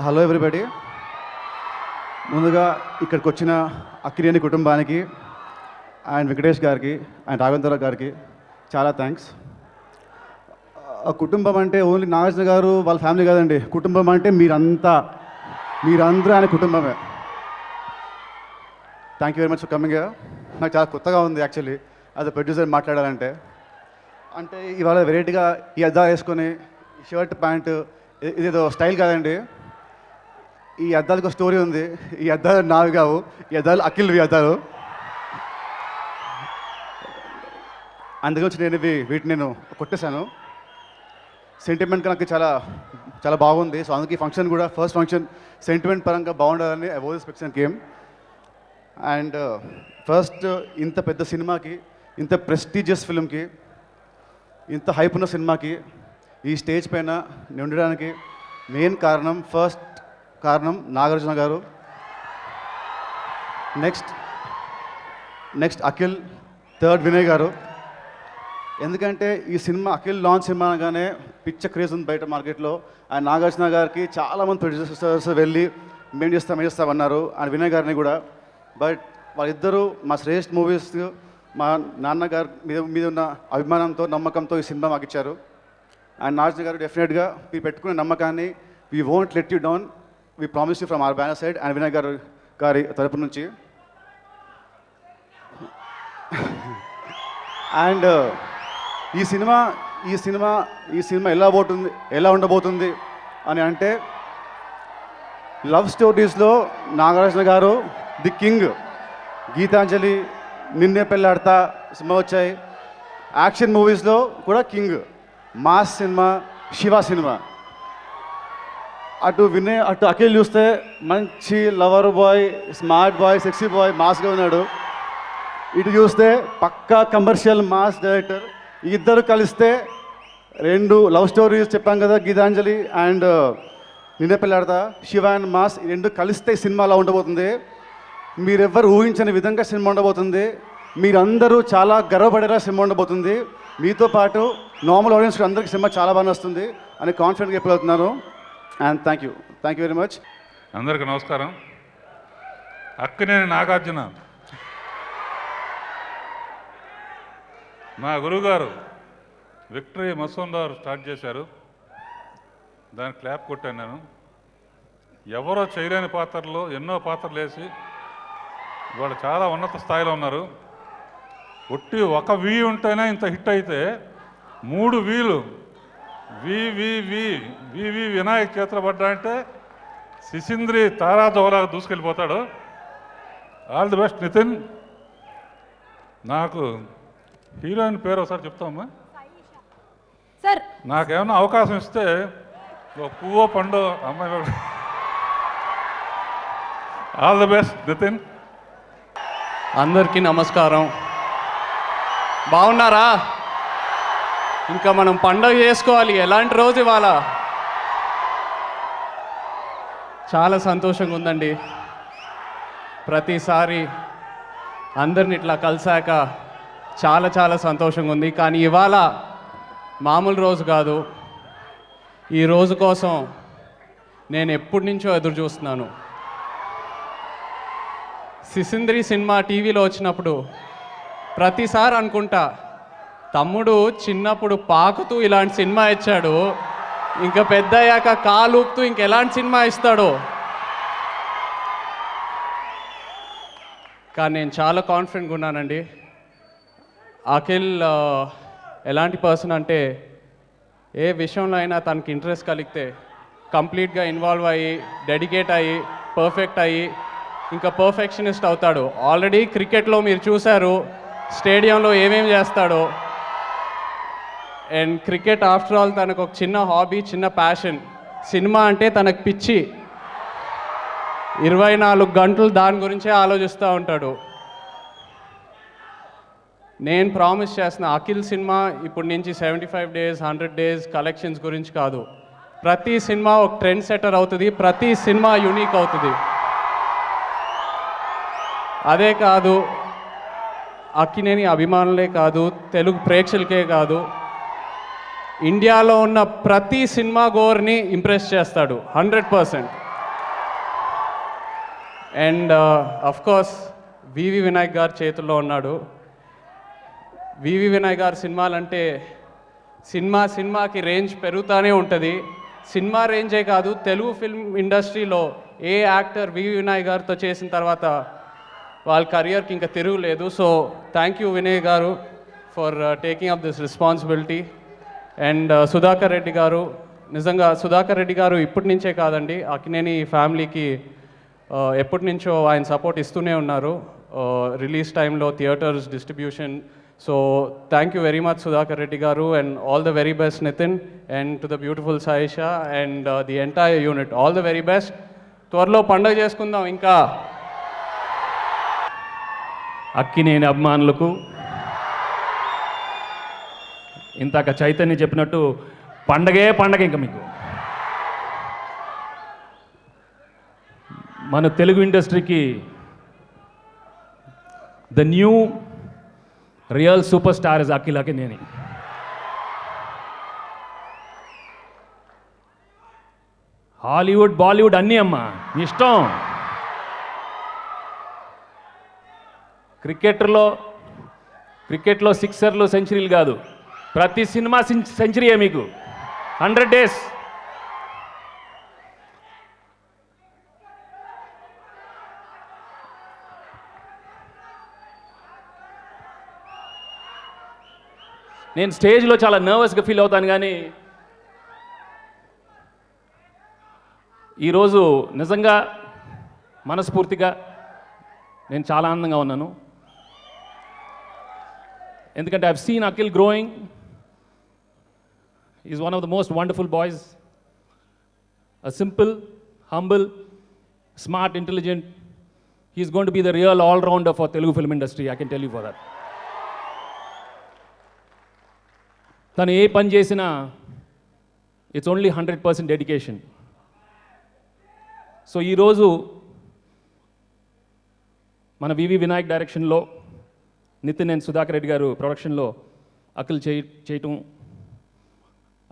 Hello everybody. ముందుగా ఇక్కడికి వచ్చిన అక్కినేని కుటుంబానికి అండ్ వెంకటేష్ గారికి అండ్ రాఘవేంద్ర గారికి చాలా థ్యాంక్స్. కుటుంబం అంటే ఓన్లీ నాగార్జున గారు వాళ్ళ ఫ్యామిలీ కాదండి. కుటుంబం అంటే మీరందరూ ఆయన కుటుంబమే. Thank you very much for coming. నాకు చాలా కొత్తగా ఉంది యాక్చువల్లీ యాజ్ అ ప్రొడ్యూసర్ మాట్లాడాలంటే. అంటే ఇవాళ వెరైటీగా ఈ అద్దాలు వేసుకొని షర్ట్ ప్యాంటు ఇదేదో స్టైల్ కాదండి. ఈ అద్దాలకు స్టోరీ ఉంది. ఈ అద్దాలు నావి కావు, ఈ అద్దాలు అఖిల్వి అద్దాలు. అందుగురించి నేను వీటిని నేను కొట్టేశాను. సెంటిమెంట్ నాకు చాలా చాలా బాగుంది. సో అందుకే ఈ ఫంక్షన్ కూడా ఫస్ట్ ఫంక్షన్ సెంటిమెంట్ పరంగా బాగుండాలని I was expecting came. And first ఇంత పెద్ద సినిమాకి, ఇంత ప్రెస్టీజియస్ ఫిల్మ్కి, ఇంత హైప్ ఉన్న సినిమాకి ఈ స్టేజ్ పైన ఉండడానికి మెయిన్ కారణం నాగార్జున గారు, నెక్స్ట్ అఖిల్, థర్డ్ వినయ్ గారు. ఎందుకంటే ఈ సినిమా అఖిల్ లాంచ్ సినిమా అనగానే పిచ్చ క్రేజ్ ఉంది బయట మార్కెట్లో. అండ్ నాగార్జున గారికి చాలామంది ప్రొడ్యూసర్స్ వెళ్ళి మేము చేస్తామన్నారు, అండ్ వినయ్ గారిని కూడా. బట్ వాళ్ళిద్దరూ మా శ్రేష్ఠ మూవీస్, మా నాన్నగారు మీద ఉన్న అభిమానంతో, నమ్మకంతో ఈ సినిమా మాకు ఇచ్చారు. అండ్ నాగార్జున గారు డెఫినెట్గా మీరు పెట్టుకునే నమ్మకాన్ని we won't let you down, we promise you from our banner side and Vinay గారి తరపు నుంచి. అండ్ ఈ సినిమా ఎలా ఉండబోతుంది అని అంటే, లవ్ స్టోరీస్లో నాగార్జున గారు ది కింగ్. గీతాంజలి, నిన్నే పెళ్ళాడతా సినిమా వచ్చాయి. యాక్షన్ మూవీస్లో కూడా king. Mass cinema Shiva cinema. అటు అఖిల్ చూస్తే మంచి lover boy, smart boy, sexy boy, మాస్గా ఉన్నాడు. ఇటు చూస్తే పక్కా కమర్షియల్ మాస్ డైరెక్టర్. ఇద్దరు కలిస్తే రెండు లవ్ స్టోరీస్ చెప్పాం కదా, గీతాంజలి అండ్ నిన్నే పెళ్ళాడతా, శివ అండ్ మాస్, ఈ రెండు కలిస్తే సినిమా అలా ఉండబోతుంది. మీరెవ్వరు ఊహించని విధంగా సినిమా ఉండబోతుంది. మీరందరూ చాలా గర్వపడేలా సినిమా ఉండబోతుంది. మీతో పాటు నార్మల్ ఆడియన్స్ అందరికీ సినిమా చాలా బాగా వస్తుంది అని కాన్ఫిడెంట్గా చెప్పగలుగుతున్నాను. And thank you very much. అందరికీ నమస్కారం. అక్కినేని నాగార్జున మా గురువుగారు విక్టరీ మసూందార్ స్టార్ట్ చేశారు. దానికి క్లాప్ కొట్టాను నేను. ఎవరో చేయలేని పాత్రలు ఎన్నో పాత్రలు వేసి వాళ్ళు చాలా ఉన్నత స్థాయిలో ఉన్నారు. ఒట్టి ఒక వీ ఉంటేనే ఇంత హిట్ అయితే 3 వీలు వి వినాయక్ చేతులు పడ్డాయంటే శిశింద్రి తారాజోలాగా దూసుకెళ్ళిపోతాడు. All the best Nithiin. నాకు హీరోయిన్ పేరు ఒకసారి చెప్తామా సార్? నాకేమన్నా అవకాశం ఇస్తే ఒక పువ్వో పండో అమ్మాయి. All the best Nithin. అందరికీ నమస్కారం. బాగున్నారా? ఇంకా మనం పండగ చేసుకోవాలి. ఎలాంటి రోజు ఇవాళ? చాలా సంతోషంగా ఉందండి. ప్రతిసారి అందరిని ఇట్లా కలిసాక చాలా సంతోషంగా ఉంది. కానీ ఇవాళ మామూలు రోజు కాదు. ఈ రోజు కోసం నేను ఎప్పటి నుంచో ఎదురు చూస్తున్నాను. శిశింద్రి సినిమా టీవీలో వచ్చినప్పుడు ప్రతిసారి అనుకుంటా, తమ్ముడు చిన్నప్పుడు పాకుతూ ఇలాంటి సినిమా ఇచ్చాడు, ఇంకా పెద్ద అయ్యాక కాలు ఊపుతూ ఇంకెలాంటి సినిమా ఇస్తాడో. కానీ నేను చాలా కాన్ఫిడెంట్గా ఉన్నానండి. అఖిల్ ఎలాంటి పర్సన్ అంటే, ఏ విషయంలో అయినా తనకి ఇంట్రెస్ట్ కలిగితే కంప్లీట్గా ఇన్వాల్వ్ అయ్యి, డెడికేట్ అయ్యి, పర్ఫెక్ట్ అయ్యి, ఇంకా పర్ఫెక్షనిస్ట్ అవుతాడు. ఆల్రెడీ క్రికెట్లో మీరు చూశారు స్టేడియంలో ఏమేమి చేస్తాడో. అండ్ క్రికెట్ ఆఫ్టర్ ఆల్ తనకు ఒక చిన్న హాబీ, చిన్న ప్యాషన్. సినిమా అంటే తనకు పిచ్చి. 24 గంటలు దాని గురించే ఆలోచిస్తూ ఉంటాడు. నేను ప్రామిస్ చేస్తున్న అఖిల్ సినిమా ఇప్పటి నుంచి 75 days 100 days కలెక్షన్స్ గురించి కాదు. ప్రతి సినిమా ఒక ట్రెండ్ సెటర్ అవుతుంది. ప్రతి సినిమా యూనిక్ అవుతుంది. అదే కాదు, అక్కినేని అభిమానులే కాదు, తెలుగు ప్రేక్షకులకే కాదు, ఇండియాలో ఉన్న ప్రతి సినిమా గోర్ని ఇంప్రెస్ చేస్తాడు 100%. అండ్ అఫ్ కోర్స్ వివి వినాయక్ గారు చేతుల్లో ఉన్నాడు. వివి వినాయక్ గారు సినిమాలంటే సినిమాకి రేంజ్ పెరుగుతూనే ఉంటుంది. సినిమా రేంజే కాదు, తెలుగు ఫిల్మ్ ఇండస్ట్రీలో ఏ యాక్టర్ వివి వినాయక్ గారితో చేసిన తర్వాత వాళ్ళ కెరియర్కి ఇంకా తిరుగులేదు. సో థ్యాంక్ యూ వినయ్ గారు for taking up this responsibility. And Sudhakar Reddy గారు, నిజంగా సుధాకర్ రెడ్డి గారు ఇప్పటి నుంచే కాదండి, అక్కినేని ఫ్యామిలీకి ఎప్పటి నుంచో ఆయన సపోర్ట్ ఇస్తూనే ఉన్నారు, రిలీజ్ టైంలో, theatres, distribution. So thank you very much Sudhakar Reddy గారు, and all the very best Nithiin, and to the beautiful Sayyeshaa and the entire unit, all the very best. త్వరలో పండుగ చేసుకుందాం. ఇంకా అక్కినేని అభిమానులకు ఇంతాక చైతన్య చెప్పినట్టు పండగే పండగ. ఇంకా మీకు మన తెలుగు ఇండస్ట్రీకి the new real super star is Akhil Akkineni. Hollywood, Bollywood అన్నీ అమ్మా మీ ఇష్టం. క్రికెట్లో సిక్సర్లు, సెంచరీలు కాదు, ప్రతి సినిమా సెంచరీయే మీకు. 100 days. నేను స్టేజ్లో చాలా నర్వస్గా ఫీల్ అవుతాను, కానీ ఈరోజు నిజంగా మనస్ఫూర్తిగా నేను చాలా ఆనందంగా ఉన్నాను. ఎందుకంటే I've seen Akhil growing. He's one of the most wonderful boys. A simple, humble, smart, intelligent. He's going to be the real all-rounder for Telugu film industry. I can tell you for that. తను ఏ పని చేసినా it's only 100% dedication. So ఈరోజు మన వివి వినాయక్ డైరెక్షన్లో, Nitin and Sudhakar Reddy గారు ప్రొడక్షన్లో అఖిల్ చేయటం,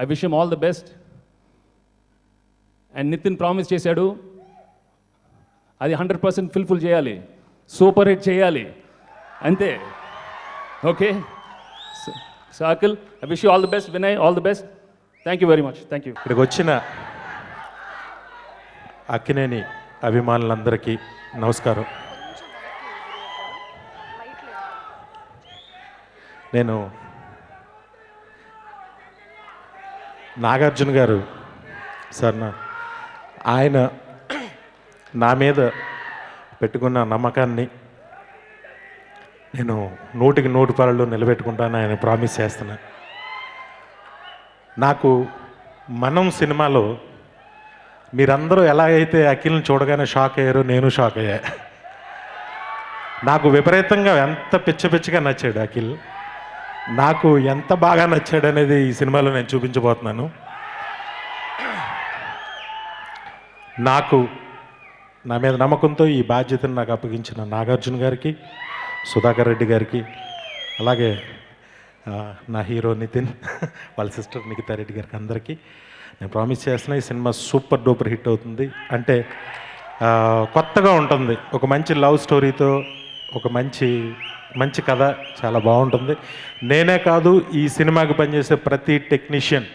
I wish him all the best. And Nithin promise చేశాడు, అది 100% ఫుల్ఫిల్ చేయాలి, సూపర్ హిట్ చేయాలి, అంతే. Okay, so Akhil, I wish you all the best. Vinay, all the best. Thank you very much. Thank you. ఇక్కడికి వచ్చిన అక్కినేని అభిమానులందరికీ నమస్కారం. నేను నాగార్జున గారు సార్, ఆయన నా మీద పెట్టుకున్న నమ్మకాన్ని నేను 100కి 100 నిలబెట్టుకుంటాను, ఆయన ప్రామిస్ చేస్తున్నా. నాకు మనం సినిమాలో మీరందరూ ఎలా అయితే అఖిల్ని చూడగానే షాక్ అయ్యారో, నేను షాక్ అయ్యా. నాకు విపరీతంగా ఎంత పిచ్చగా నచ్చాడు అఖిల్. నాకు ఎంత బాగా నచ్చాడు అనేది ఈ సినిమాలో నేను చూపించబోతున్నాను. నాకు నా మీద నమ్మకంతో ఈ బాధ్యతను నాకు అప్పగించిన నాగార్జున గారికి, సుధాకర్ రెడ్డి గారికి, అలాగే నా హీరో నితిన్, వాళ్ళ సిస్టర్ నిఖితా రెడ్డి గారికి, అందరికీ నేను ప్రామిస్ చేస్తున్నా, ఈ సినిమా సూపర్ డూపర్ హిట్ అవుతుంది. అంటే కొత్తగా ఉంటుంది, ఒక మంచి లవ్ స్టోరీతో, ఒక మంచి కథ, చాలా బాగుంటుంది. నేనే కాదు, ఈ సినిమాకి పనిచేసే ప్రతి టెక్నీషియన్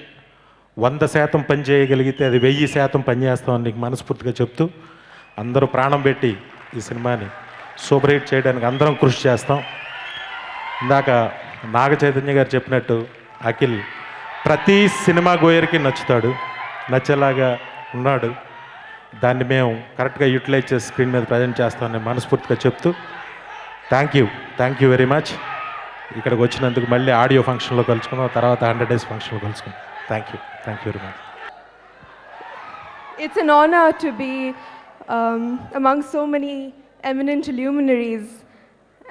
100% పని చేయగలిగితే అది 1000% పనిచేస్తామని నీకు మనస్ఫూర్తిగా చెప్తూ, అందరూ ప్రాణం పెట్టి ఈ సినిమాని సూపర్ హిట్ చేయడానికి అందరం కృషి చేస్తాం. ఇందాక నాగ చైతన్య గారు చెప్పినట్టు అఖిల్ ప్రతి సినిమా గోయర్కి నచ్చుతాడు, నచ్చేలాగా ఉన్నాడు. దాన్ని మేము కరెక్ట్గా యూటిలైజ్ చేసి స్క్రీన్ మీద ప్రజెంట్ చేస్తామని మనస్ఫూర్తిగా చెప్తూ థ్యాంక్ యూ వెరీ మచ్. ఇక్కడికి వచ్చినందుకు మళ్ళీ ఆడియో ఫంక్షన్లో కలుసుకుందాం, తర్వాత 100 days ఫంక్షన్లో కలుసుకుందాం. Thank you very much. It's an honor to be among so many eminent luminaries,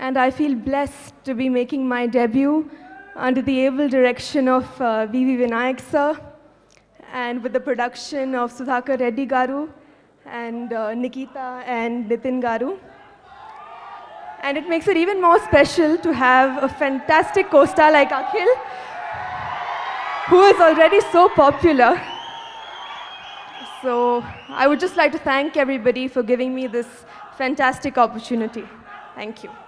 and I feel blessed to be making my debut under the able direction of V.V. Vinayak sir, and with the production of Sudhakar Reddy garu and Nikita and Nitin garu. And it makes it even more special to have a fantastic co-star like Akhil, who is already so popular. So I would just like to thank everybody for giving me this fantastic opportunity. Thank you.